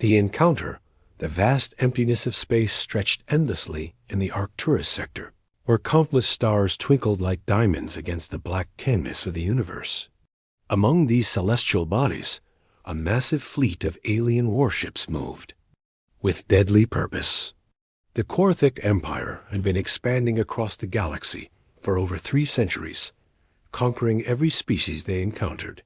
The encounter, the vast emptiness of space stretched endlessly in the Arcturus sector, where countless stars twinkled like diamonds against the black canvas of the universe. Among these celestial bodies, a massive fleet of alien warships moved, with deadly purpose. The Korthic Empire had been expanding across the galaxy for over 3 centuries, conquering every species they encountered.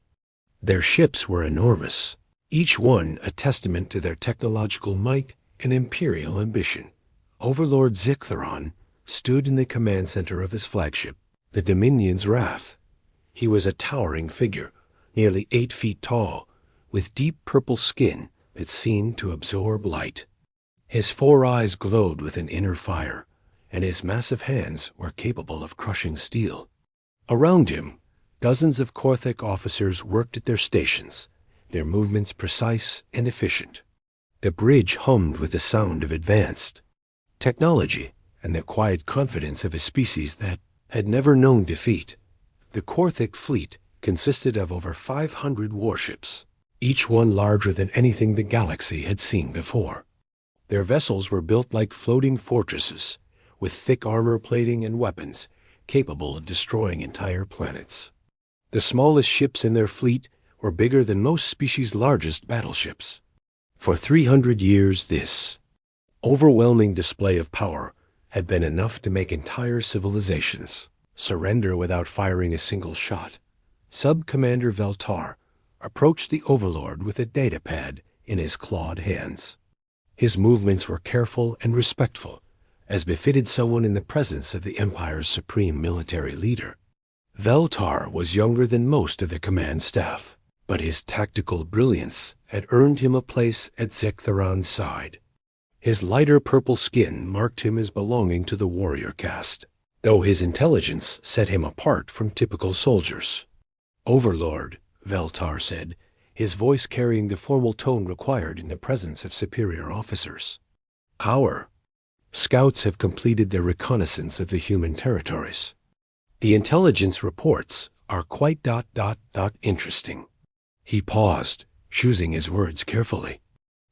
Their ships were enormous, each one a testament to their technological might and imperial ambition. Overlord Zictheron stood in the command center of his flagship, the Dominion's Wrath. He was a towering figure, nearly 8 feet tall, with deep purple skin that seemed to absorb light. His 4 eyes glowed with an inner fire, and his massive hands were capable of crushing steel. Around him, dozens of Korthic officers worked at their stations, their movements precise and efficient. The bridge hummed with the sound of advanced technology and the quiet confidence of a species that had never known defeat. The Korthic fleet consisted of over 500 warships, each one larger than anything the galaxy had seen before. Their vessels were built like floating fortresses, with thick armor plating and weapons capable of destroying entire planets. The smallest ships in their fleet were bigger than most species' largest battleships. For 300 years, this overwhelming display of power had been enough to make entire civilizations surrender without firing a single shot. Sub-Commander Veltar approached the Overlord with a datapad in his clawed hands. His movements were careful and respectful, as befitted someone in the presence of the Empire's supreme military leader. Veltar was younger than most of the command staff, but his tactical brilliance had earned him a place at Zictheron's side. His lighter purple skin marked him as belonging to the warrior caste, though his intelligence set him apart from typical soldiers. "Overlord," Veltar said, his voice carrying the formal tone required in the presence of superior officers. "Our scouts have completed their reconnaissance of the human territories. The intelligence reports are quite interesting." He paused, choosing his words carefully.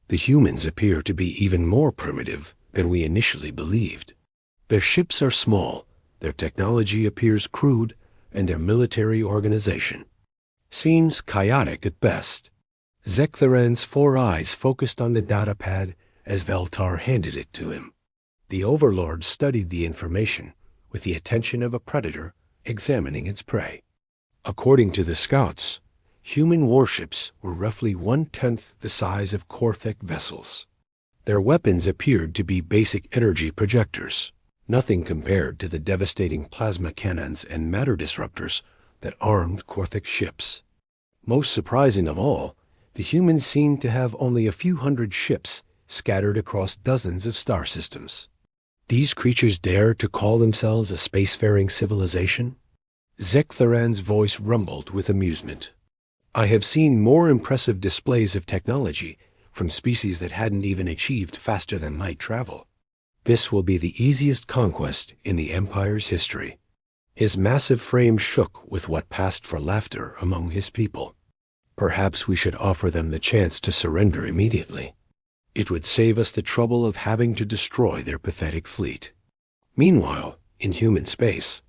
"The humans appear to be even more primitive than we initially believed. Their ships are small, their technology appears crude, and their military organization seems chaotic at best." Zictheron's 4 eyes focused on the datapad as Veltar handed it to him. The Overlord studied the information with the attention of a predator examining its prey. According to the scouts, human warships were roughly 1/10 the size of Korthic vessels. Their weapons appeared to be basic energy projectors, nothing compared to the devastating plasma cannons and matter disruptors that armed Korthic ships. Most surprising of all, the humans seemed to have only a few hundred ships scattered across dozens of star systems. These creatures dared to call themselves a spacefaring civilization? Zictheron's voice rumbled with amusement. "I have seen more impressive displays of technology from species that hadn't even achieved faster than light travel. This will be the easiest conquest in the Empire's history." His massive frame shook with what passed for laughter among his people. "Perhaps we should offer them the chance to surrender immediately. It would save us the trouble of having to destroy their pathetic fleet." Meanwhile, in human space,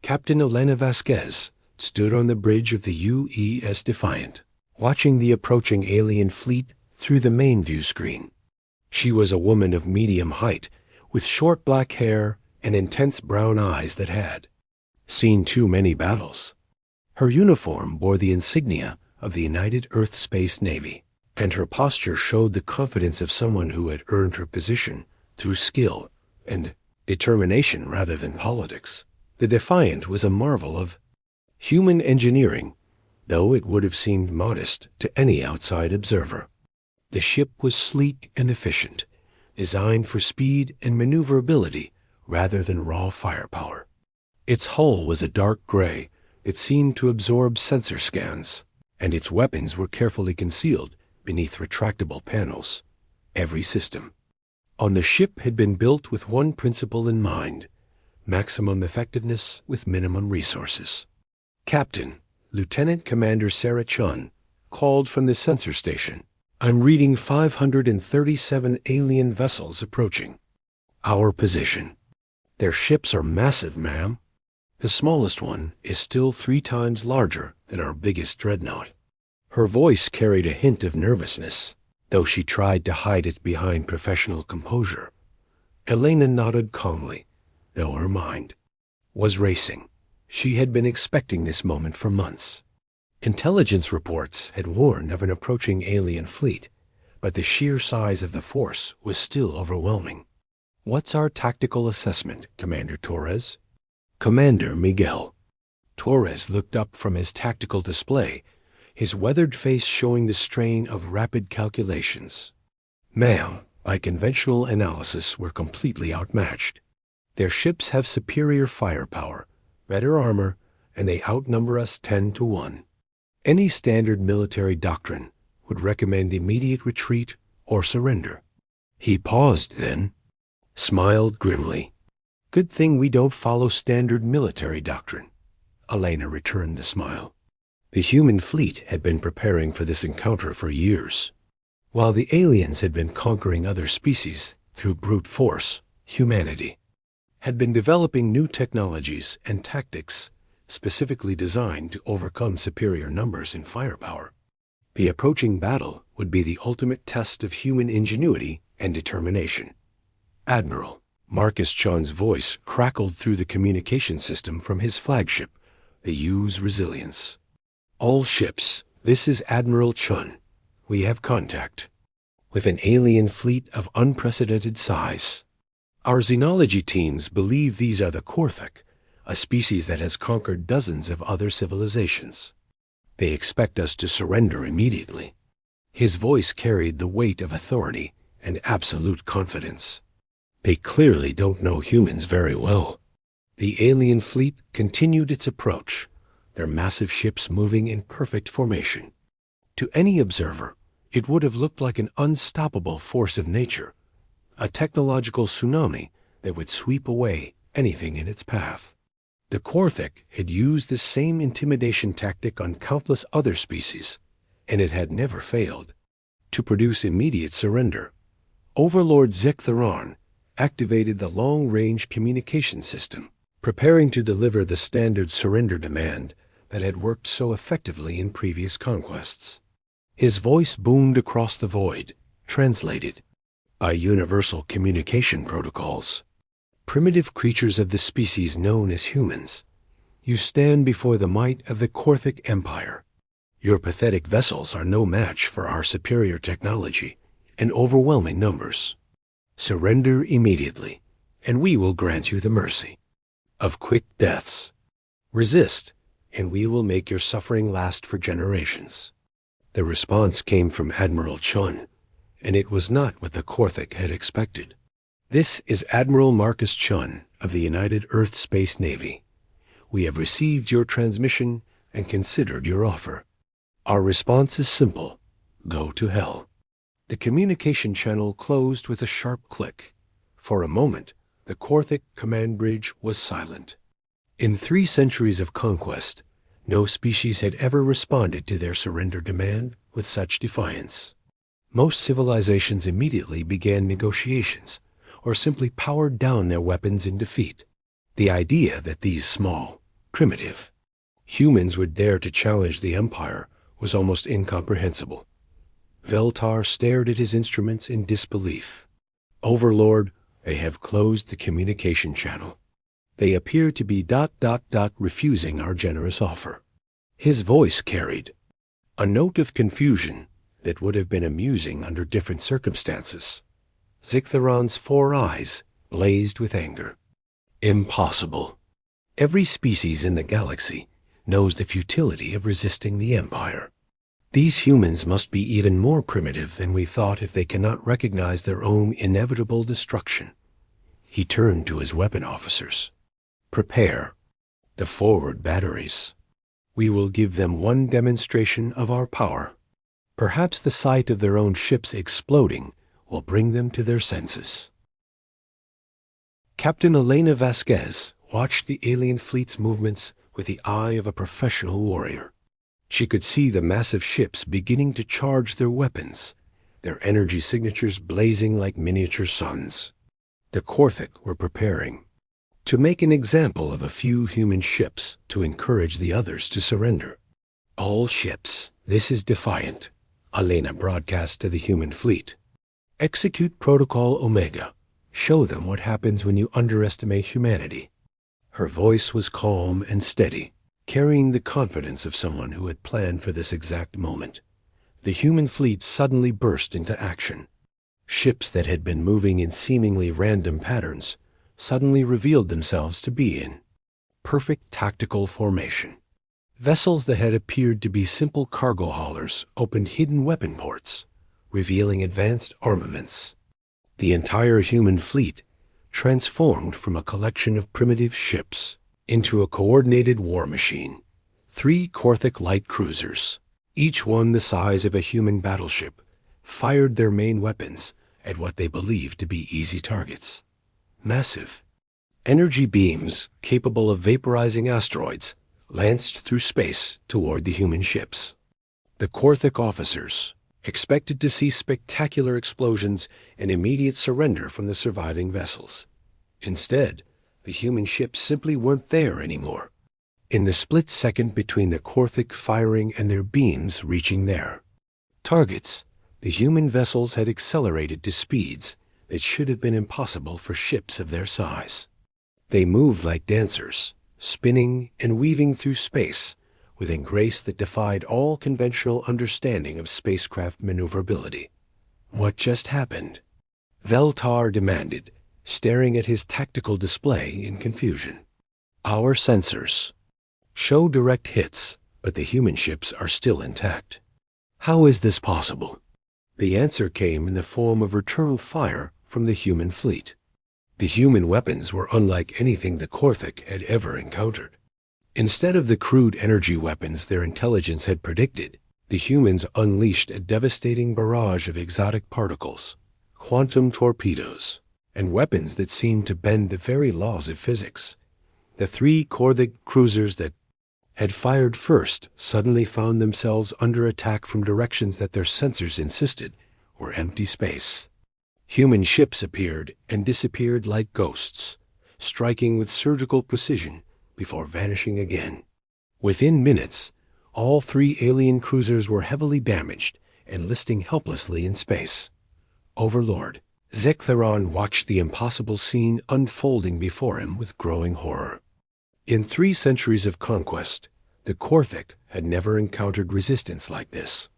Captain Elena Vasquez stood on the bridge of the UES Defiant, watching the approaching alien fleet through the main view screen. She was a woman of medium height, with short black hair and intense brown eyes that had seen too many battles. Her uniform bore the insignia of the United Earth Space Navy, and her posture showed the confidence of someone who had earned her position through skill and determination rather than politics. The Defiant was a marvel of human engineering, though it would have seemed modest to any outside observer. The ship was sleek and efficient, designed for speed and maneuverability rather than raw firepower. Its hull was a dark gray that seemed to absorb sensor scans, and its weapons were carefully concealed beneath retractable panels. Every system on the ship had been built with one principle in mind: maximum effectiveness with minimum resources. "Captain," Lieutenant Commander Sarah Chun called from the sensor station. I'm reading 537 alien vessels approaching. Our position. Their ships are massive, ma'am. The smallest one is still 3 times larger than our biggest dreadnought. Her voice carried a hint of nervousness, though she tried to hide it behind professional composure. Elena nodded calmly, though her mind was racing. She had been expecting this moment for months. Intelligence reports had warned of an approaching alien fleet, but the sheer size of the force was still overwhelming. What's our tactical assessment, Commander Torres? Commander Miguel. Torres looked up from his tactical display, his weathered face showing the strain of rapid calculations. Ma'am, by conventional analysis, we're completely outmatched. Their ships have superior firepower, better armor, and they outnumber us 10 to 1. Any standard military doctrine would recommend immediate retreat or surrender. He paused then, smiled grimly. Good thing we don't follow standard military doctrine. Elena returned the smile. The human fleet had been preparing for this encounter for years. While the aliens had been conquering other species through brute force, humanity had been developing new technologies and tactics specifically designed to overcome superior numbers in firepower. The approaching battle would be the ultimate test of human ingenuity and determination. Admiral Marcus Chun's voice crackled through the communication system from his flagship, the U's Resilience. All ships, this is Admiral Chun. We have contact with an alien fleet of unprecedented size. Our xenology teams believe these are the Korthik, a species that has conquered dozens of other civilizations. They expect us to surrender immediately. His voice carried the weight of authority and absolute confidence. They clearly don't know humans very well. The alien fleet continued its approach, their massive ships moving in perfect formation. To any observer, it would have looked like an unstoppable force of nature, a technological tsunami that would sweep away anything in its path. The Korthik had used this same intimidation tactic on countless other species, and it had never failed. To produce immediate surrender, Overlord Zektheron activated the long-range communication system, preparing to deliver the standard surrender demand that had worked so effectively in previous conquests. His voice boomed across the void, translated by universal communication protocols. Primitive creatures of the species known as humans, you stand before the might of the Korthik Empire. Your pathetic vessels are no match for our superior technology and overwhelming numbers. Surrender immediately, and we will grant you the mercy of quick deaths. Resist, and we will make your suffering last for generations. The response came from Admiral Chun, and it was not what the Korthik had expected. This is Admiral Marcus Chun of the United Earth Space Navy. We have received your transmission and considered your offer. Our response is simple. Go to hell. The communication channel closed with a sharp click. For a moment, the Korthik command bridge was silent. In 3 centuries of conquest, no species had ever responded to their surrender demand with such defiance. Most civilizations immediately began negotiations, or simply powered down their weapons in defeat. The idea that these small, primitive humans would dare to challenge the Empire was almost incomprehensible. Veltar stared at his instruments in disbelief. Overlord, they have closed the communication channel. They appear to be ... refusing our generous offer. His voice carried a note of confusion that would have been amusing under different circumstances. Zektheron's 4 eyes blazed with anger. Impossible. Every species in the galaxy knows the futility of resisting the Empire. These humans must be even more primitive than we thought if they cannot recognize their own inevitable destruction. He turned to his weapon officers. Prepare the forward batteries. We will give them one demonstration of our power. Perhaps the sight of their own ships exploding will bring them to their senses. Captain Elena Vasquez watched the alien fleet's movements with the eye of a professional warrior. She could see the massive ships beginning to charge their weapons their energy signatures blazing like miniature suns. The Korthik were preparing to make an example of a few human ships to encourage the others to surrender. "All ships, this is Defiant," Elena broadcast to the human fleet. "Execute Protocol Omega. Show them what happens when you underestimate humanity." Her voice was calm and steady, carrying the confidence of someone who had planned for this exact moment. The human fleet suddenly burst into action. Ships that had been moving in seemingly random patterns suddenly revealed themselves to be in perfect tactical formation. Vessels that had appeared to be simple cargo haulers opened hidden weapon ports, revealing advanced armaments. The entire human fleet transformed from a collection of primitive ships into a coordinated war machine. 3 Korthik light cruisers, each one the size of a human battleship, fired their main weapons at what they believed to be easy targets. Massive energy beams capable of vaporizing asteroids lanced through space toward the human ships. The Korthik officers expected to see spectacular explosions and immediate surrender from the surviving vessels. Instead, the human ships simply weren't there anymore. In the split second between the Korthik firing and their beams reaching their targets, the human vessels had accelerated to speeds that should have been impossible for ships of their size. They moved like dancers, spinning and weaving through space with a grace that defied all conventional understanding of spacecraft maneuverability. "What just happened?" Veltar demanded, staring at his tactical display in confusion. "Our sensors show direct hits, but the human ships are still intact. How is this possible?" The answer came in the form of return fire from the human fleet. The human weapons were unlike anything the Korthik had ever encountered. Instead of the crude energy weapons their intelligence had predicted, the humans unleashed a devastating barrage of exotic particles, quantum torpedoes, and weapons that seemed to bend the very laws of physics. The 3 Korthik cruisers that had fired first suddenly found themselves under attack from directions that their sensors insisted were empty space. Human ships appeared and disappeared like ghosts, striking with surgical precision before vanishing again. Within minutes, all 3 alien cruisers were heavily damaged and listing helplessly in space. Overlord Zektheron watched the impossible scene unfolding before him with growing horror. In 3 centuries of conquest, the Korthik had never encountered resistance like this.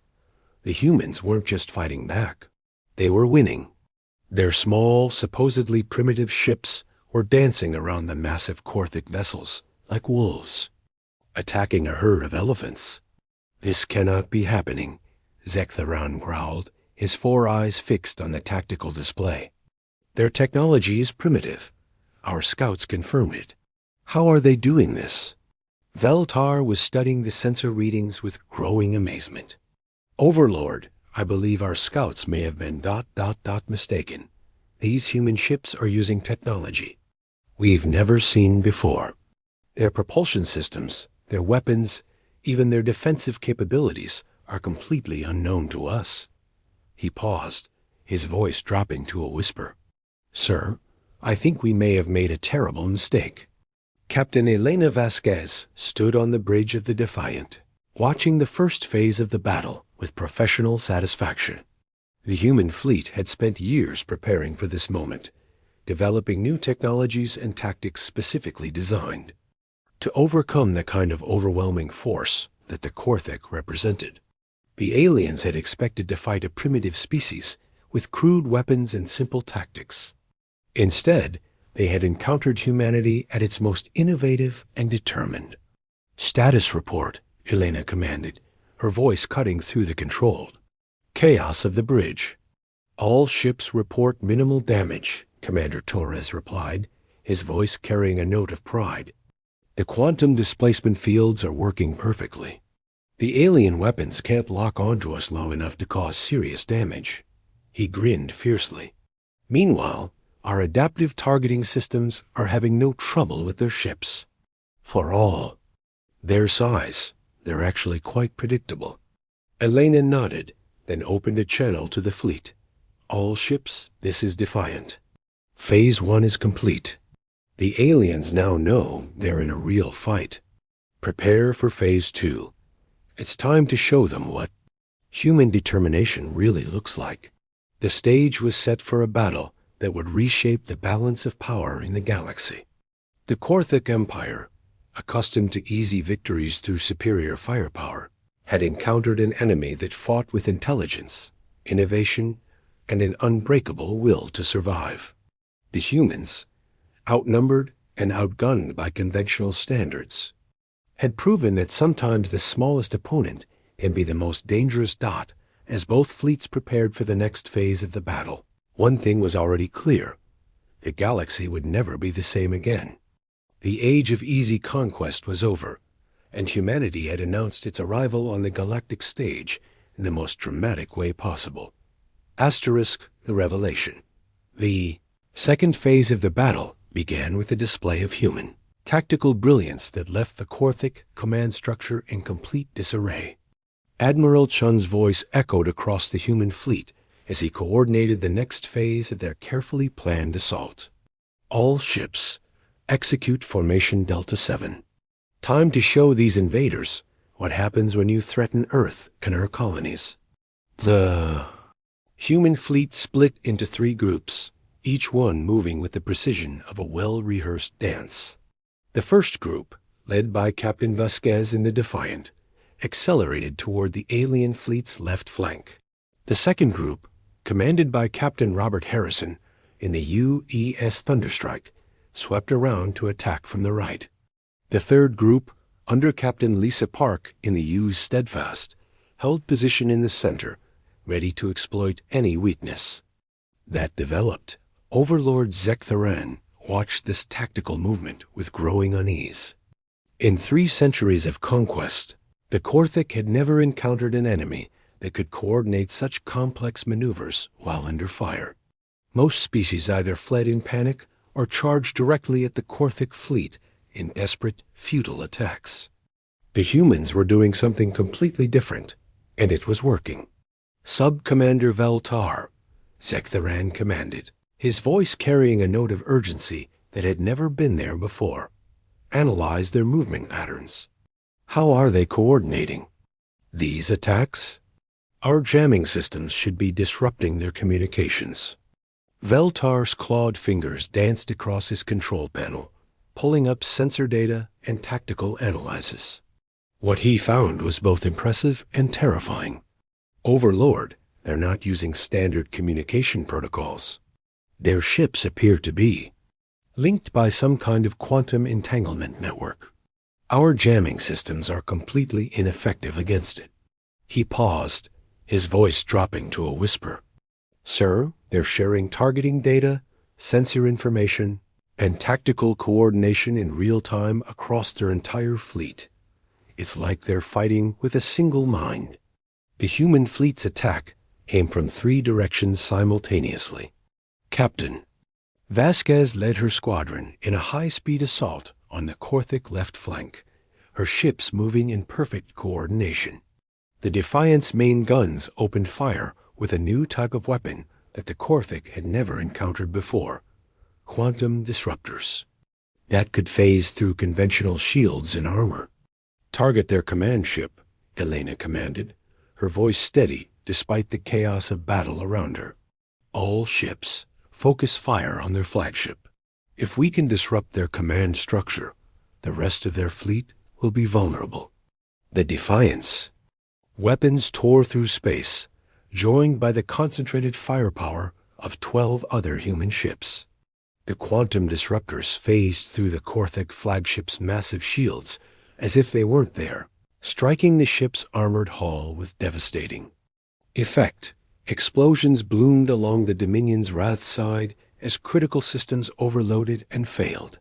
The humans weren't just fighting back. They were winning. Their small, supposedly primitive ships were dancing around the massive Korthik vessels like wolves, attacking a herd of elephants. "This cannot be happening," Zektheron growled, his 4 eyes fixed on the tactical display. "Their technology is primitive. Our scouts confirmed it. How are they doing this?" Veltar was studying the sensor readings with growing amazement. "Overlord, I believe our scouts may have been ... mistaken. These human ships are using technology we've never seen before. Their propulsion systems, their weapons, even their defensive capabilities are completely unknown to us." He paused, his voice dropping to a whisper. "Sir, I think we may have made a terrible mistake." Captain Elena Vasquez stood on the bridge of the Defiant, watching the first phase of the battle with professional satisfaction. The human fleet had spent years preparing for this moment, developing new technologies and tactics specifically designed to overcome the kind of overwhelming force that the Korthik represented. The aliens had expected to fight a primitive species with crude weapons and simple tactics. Instead, they had encountered humanity at its most innovative and determined. "Status report," Elena commanded, her voice cutting through the controlled chaos of the bridge. "All ships report minimal damage," Commander Torres replied, his voice carrying a note of pride. "The quantum displacement fields are working perfectly. The alien weapons can't lock onto us long enough to cause serious damage." He grinned fiercely. "Meanwhile, our adaptive targeting systems are having no trouble with their ships. For all their size, they're actually quite predictable." Elena nodded, then opened a channel to the fleet. All ships, this is Defiant. Phase 1 is complete. The aliens now know they're in a real fight. Prepare for Phase 2. It's time to show them what human determination really looks like. The stage was set for a battle that would reshape the balance of power in the galaxy. The Korthic Empire, accustomed to easy victories through superior firepower, had encountered an enemy that fought with intelligence, innovation, and an unbreakable will to survive. The humans, outnumbered and outgunned by conventional standards, had proven that sometimes the smallest opponent can be the most dangerous dot as both fleets prepared for the next phase of the battle. One thing was already clear: the galaxy would never be the same again. The age of easy conquest was over, and humanity had announced its arrival on the galactic stage in the most dramatic way possible. Asterisk the revelation. The second phase of the battle began with a display of human tactical brilliance that left the Korthic command structure in complete disarray. Admiral Chun's voice echoed across the human fleet as he coordinated the next phase of their carefully planned assault. All ships, execute Formation Delta 7. Time to show these invaders what happens when you threaten Earth and her colonies. The human fleet split into 3 groups, each one moving with the precision of a well-rehearsed dance. The first group, led by Captain Vasquez in the Defiant, accelerated toward the alien fleet's left flank. The second group, commanded by Captain Robert Harrison in the UES Thunderstrike, swept around to attack from the right. The third group, under Captain Lisa Park in the U Steadfast, held position in the center, ready to exploit any weakness. That developed, Overlord Zektheran watched this tactical movement with growing unease. In 3 centuries of conquest, the Korthic had never encountered an enemy that could coordinate such complex maneuvers while under fire. Most species either fled in panic or charged directly at the Korthic fleet in desperate, futile attacks. The humans were doing something completely different, and it was working. Sub-Commander Veltar, Zektheran commanded, his voice carrying a note of urgency that had never been there before. Analyze their movement patterns. How are they coordinating? These attacks? Our jamming systems should be disrupting their communications. Veltar's clawed fingers danced across his control panel, pulling up sensor data and tactical analyses. What he found was both impressive and terrifying. Overlord, they're not using standard communication protocols. Their ships appear to be linked by some kind of quantum entanglement network. Our jamming systems are completely ineffective against it. He paused, his voice dropping to a whisper. Sir, they're sharing targeting data, sensor information, and tactical coordination in real time across their entire fleet. It's like they're fighting with a single mind. The human fleet's attack came from 3 directions simultaneously. Captain, Vasquez led her squadron in a high-speed assault on the Korthic left flank, her ships moving in perfect coordination. The Defiant's main guns opened fire with a new type of weapon that the Korthic had never encountered before: quantum disruptors. That could phase through conventional shields and armor. Target their command ship, Elena commanded, her voice steady despite the chaos of battle around her. All ships, focus fire on their flagship. If we can disrupt their command structure, the rest of their fleet will be vulnerable. The Defiance. Weapons tore through space, joined by the concentrated firepower of 12 other human ships. The quantum disruptors phased through the Korthic flagship's massive shields as if they weren't there, striking the ship's armored hull with devastating effect. Explosions bloomed along the Dominion's Wrath side as critical systems overloaded and failed.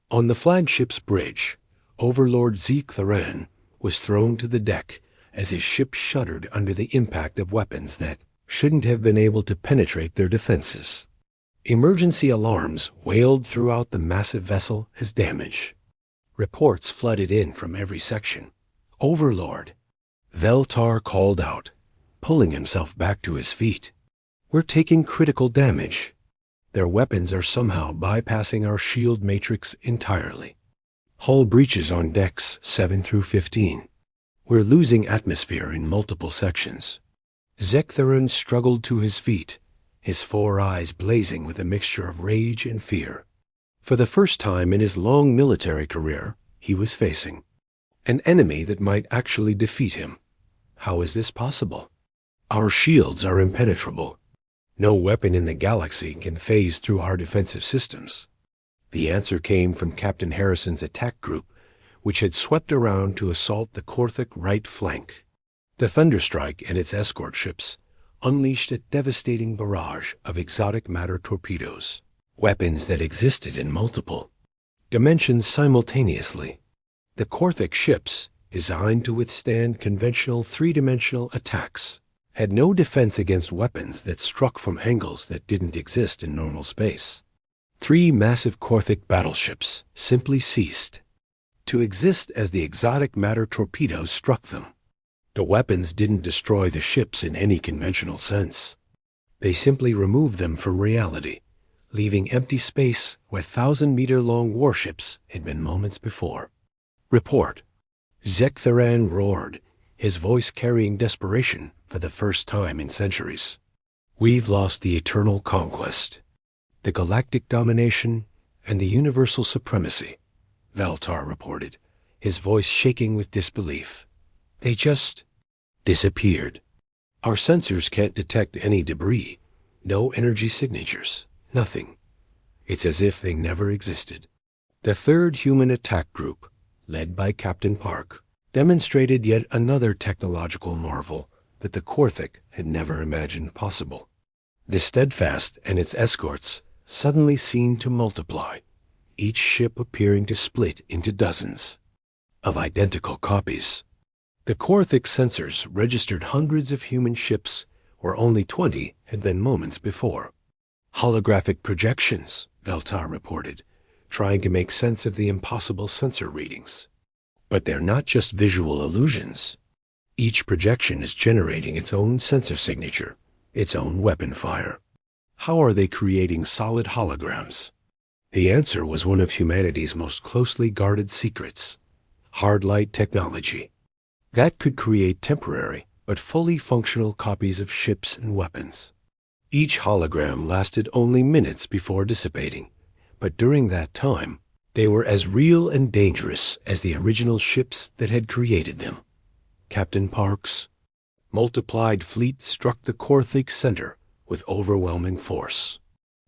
On the flagship's bridge, Overlord Zektheran was thrown to the deck as his ship shuddered under the impact of weapons that shouldn't have been able to penetrate their defenses. Emergency alarms wailed throughout the massive vessel as damage. Reports flooded in from every section. Overlord, Veltar called out, pulling himself back to his feet. We're taking critical damage. Their weapons are somehow bypassing our shield matrix entirely. Hull breaches on decks 7 through 15. We're losing atmosphere in multiple sections. Zektheron struggled to his feet, his 4 eyes blazing with a mixture of rage and fear. For the first time in his long military career, he was facing an enemy that might actually defeat him. How is this possible? Our shields are impenetrable. No weapon in the galaxy can phase through our defensive systems. The answer came from Captain Harrison's attack group, which had swept around to assault the Korthic right flank. The Thunderstrike and its escort ships unleashed a devastating barrage of exotic matter torpedoes, weapons that existed in multiple dimensions simultaneously. The Korthic ships, designed to withstand conventional 3-dimensional attacks, had no defense against weapons that struck from angles that didn't exist in normal space. 3 massive Korthic battleships simply ceased to exist as the exotic matter torpedoes struck them. The weapons didn't destroy the ships in any conventional sense. They simply removed them from reality, leaving empty space where 1,000-meter-long warships had been moments before. Report. Zektheron roared, his voice carrying desperation for the first time in centuries. We've lost the eternal conquest, the galactic domination, and the universal supremacy, Veltar reported, his voice shaking with disbelief. They just disappeared. Our sensors can't detect any debris, no energy signatures, nothing. It's as if they never existed. The 3rd Human Attack Group, led by Captain Park, demonstrated yet another technological marvel that the Korthic had never imagined possible. The Steadfast and its escorts suddenly seemed to multiply, each ship appearing to split into dozens of identical copies. The Korthic sensors registered hundreds of human ships where only 20 had been moments before. Holographic projections, Veltar reported, trying to make sense of the impossible sensor readings. But they're not just visual illusions. Each projection is generating its own sensor signature, its own weapon fire. How are they creating solid holograms? The answer was one of humanity's most closely guarded secrets: hard light technology. That could create temporary but fully functional copies of ships and weapons. Each hologram lasted only minutes before dissipating, but during that time, they were as real and dangerous as the original ships that had created them. Captain Park's multiplied fleet struck the Korthic center with overwhelming force.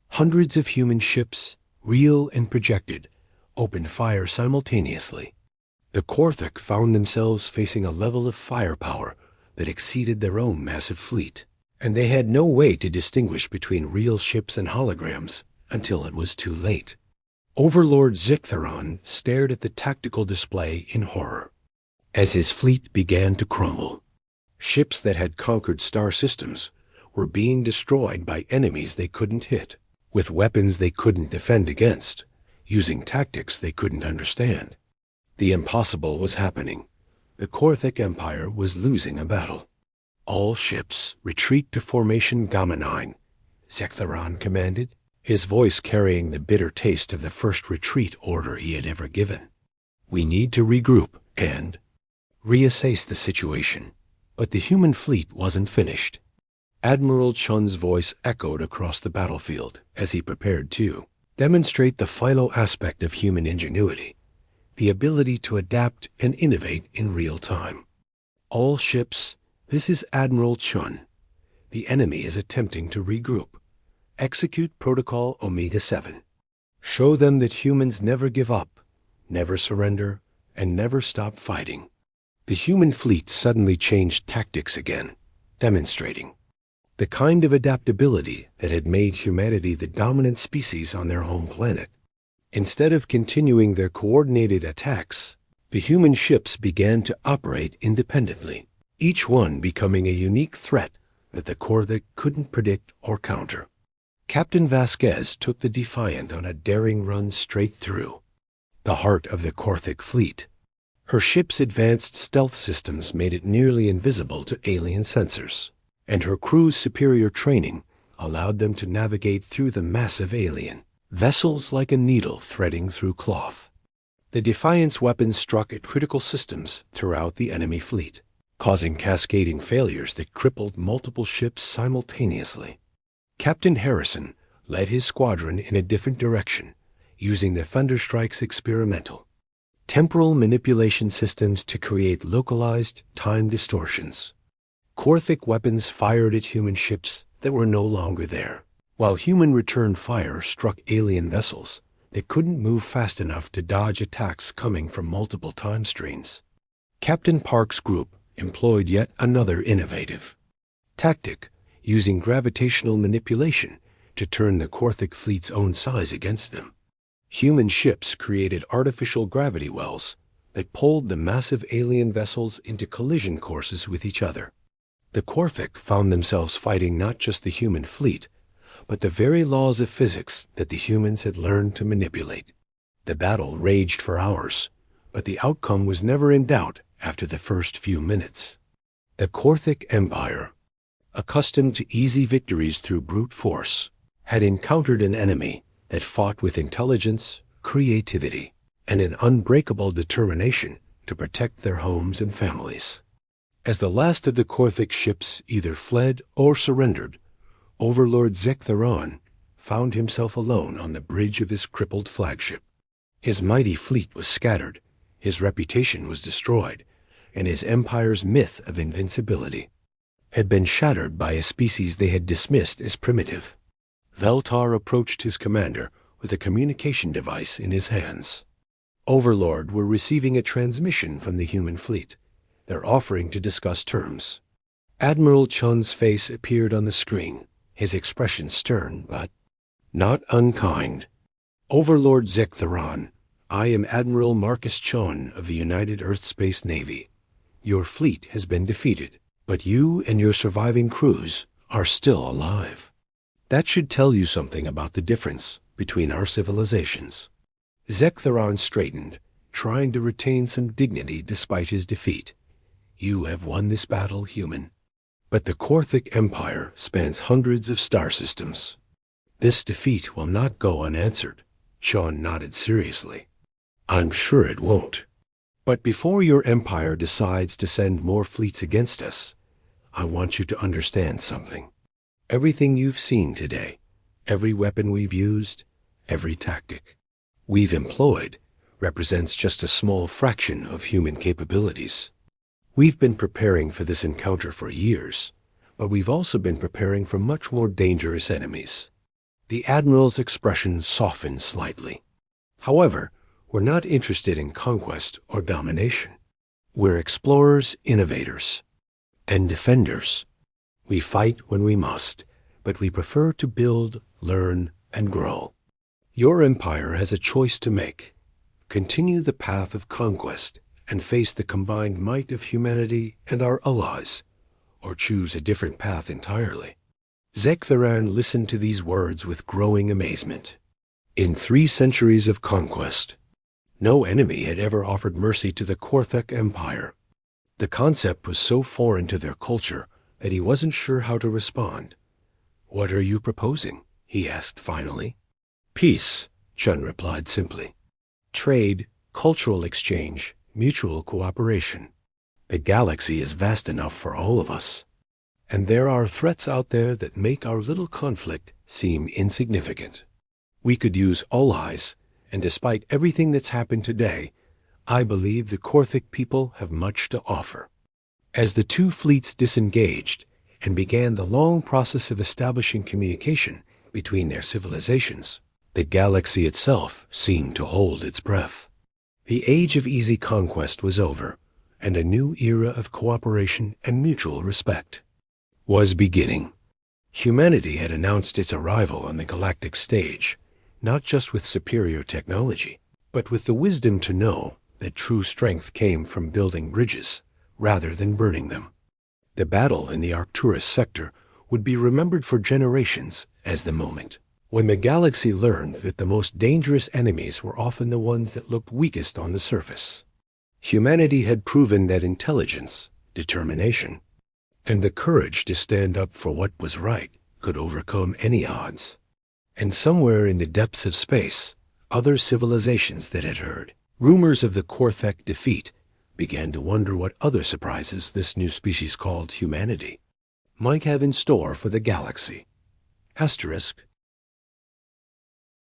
Hundreds of human ships, real and projected, opened fire simultaneously. The Korthic found themselves facing a level of firepower that exceeded their own massive fleet, and they had no way to distinguish between real ships and holograms until it was too late. Overlord Zektheron stared at the tactical display in horror as his fleet began to crumble. Ships that had conquered star systems were being destroyed by enemies they couldn't hit, with weapons they couldn't defend against, using tactics they couldn't understand. The impossible was happening. The Korthic Empire was losing a battle. All ships retreat to Formation Gamma 9, Zektheron commanded, his voice carrying the bitter taste of the first retreat order he had ever given. We need to regroup and reassess the situation. But the human fleet wasn't finished. Admiral Chun's voice echoed across the battlefield as he prepared to demonstrate the final aspect of human ingenuity, the ability to adapt and innovate in real time. All ships, this is Admiral Chun. The enemy is attempting to regroup. Execute Protocol Omega-7. Show them that humans never give up, never surrender, and never stop fighting. The human fleet suddenly changed tactics again, demonstrating the kind of adaptability that had made humanity the dominant species on their home planet. Instead of continuing their coordinated attacks, the human ships began to operate independently, each one becoming a unique threat that the Korthic couldn't predict or counter. Captain Vasquez took the Defiant on a daring run straight through the heart of the Korthic fleet. Her ship's advanced stealth systems made it nearly invisible to alien sensors, and her crew's superior training allowed them to navigate through the massive alien vessels like a needle threading through cloth. The Defiance weapons struck at critical systems throughout the enemy fleet, causing cascading failures that crippled multiple ships simultaneously. Captain Harrison led his squadron in a different direction, using the Thunderstrike's experimental temporal manipulation systems to create localized time distortions. Korthic weapons fired at human ships that were no longer there, while human return fire struck alien vessels that couldn't move fast enough to dodge attacks coming from multiple time streams. Captain Park's group employed yet another innovative tactic, using gravitational manipulation to turn the Korthic fleet's own size against them. Human ships created artificial gravity wells that pulled the massive alien vessels into collision courses with each other. The Korthic found themselves fighting not just the human fleet, but the very laws of physics that the humans had learned to manipulate. The battle raged for hours, but the outcome was never in doubt after the first few minutes. The Korthic Empire, accustomed to easy victories through brute force, had encountered an enemy that fought with intelligence, creativity, and an unbreakable determination to protect their homes and families. As the last of the Korthic ships either fled or surrendered, Overlord Zektheron found himself alone on the bridge of his crippled flagship. His mighty fleet was scattered, his reputation was destroyed, and his empire's myth of invincibility had been shattered by a species they had dismissed as primitive. Veltar approached his commander with a communication device in his hands. Overlord were receiving a transmission from the human fleet. They're offering to discuss terms. Admiral Chun's face appeared on the screen, his expression stern but not unkind. Overlord Zektheron, I am Admiral Marcus Chun of the United Earth Space Navy. Your fleet has been defeated, but you and your surviving crews are still alive. That should tell you something about the difference between our civilizations. Zektheron straightened, trying to retain some dignity despite his defeat. You have won this battle, human. But the Korthic Empire spans hundreds of star systems. This defeat will not go unanswered. Sean nodded seriously. I'm sure it won't. But before your empire decides to send more fleets against us, I want you to understand something. Everything you've seen today, every weapon we've used, every tactic we've employed, represents just a small fraction of human capabilities. We've been preparing for this encounter for years, but we've also been preparing for much more dangerous enemies. The Admiral's expression softened slightly. However, we're not interested in conquest or domination. We're explorers, innovators, and defenders. We fight when we must, but we prefer to build, learn, and grow. Your empire has a choice to make. Continue the path of conquest and face the combined might of humanity and our allies, or choose a different path entirely. Zektheron listened to these words with growing amazement. In 3 centuries of conquest, no enemy had ever offered mercy to the Korthic Empire. The concept was so foreign to their culture that he wasn't sure how to respond. What are you proposing? He asked finally. Peace, Chun replied simply. Trade, cultural exchange, mutual cooperation. The galaxy is vast enough for all of us. And there are threats out there that make our little conflict seem insignificant. We could use allies, and despite everything that's happened today, I believe the Korthic people have much to offer. As the 2 fleets disengaged and began the long process of establishing communication between their civilizations, the galaxy itself seemed to hold its breath. The age of easy conquest was over, and a new era of cooperation and mutual respect was beginning. Humanity had announced its arrival on the galactic stage, not just with superior technology, but with the wisdom to know that true strength came from building bridges rather than burning them. The battle in the Arcturus sector would be remembered for generations as the moment when the galaxy learned that the most dangerous enemies were often the ones that looked weakest on the surface. Humanity had proven that intelligence, determination, and the courage to stand up for what was right could overcome any odds. And somewhere in the depths of space, other civilizations that had heard rumors of the Korthek defeat began to wonder what other surprises this new species called humanity might have in store for the galaxy. Asterisk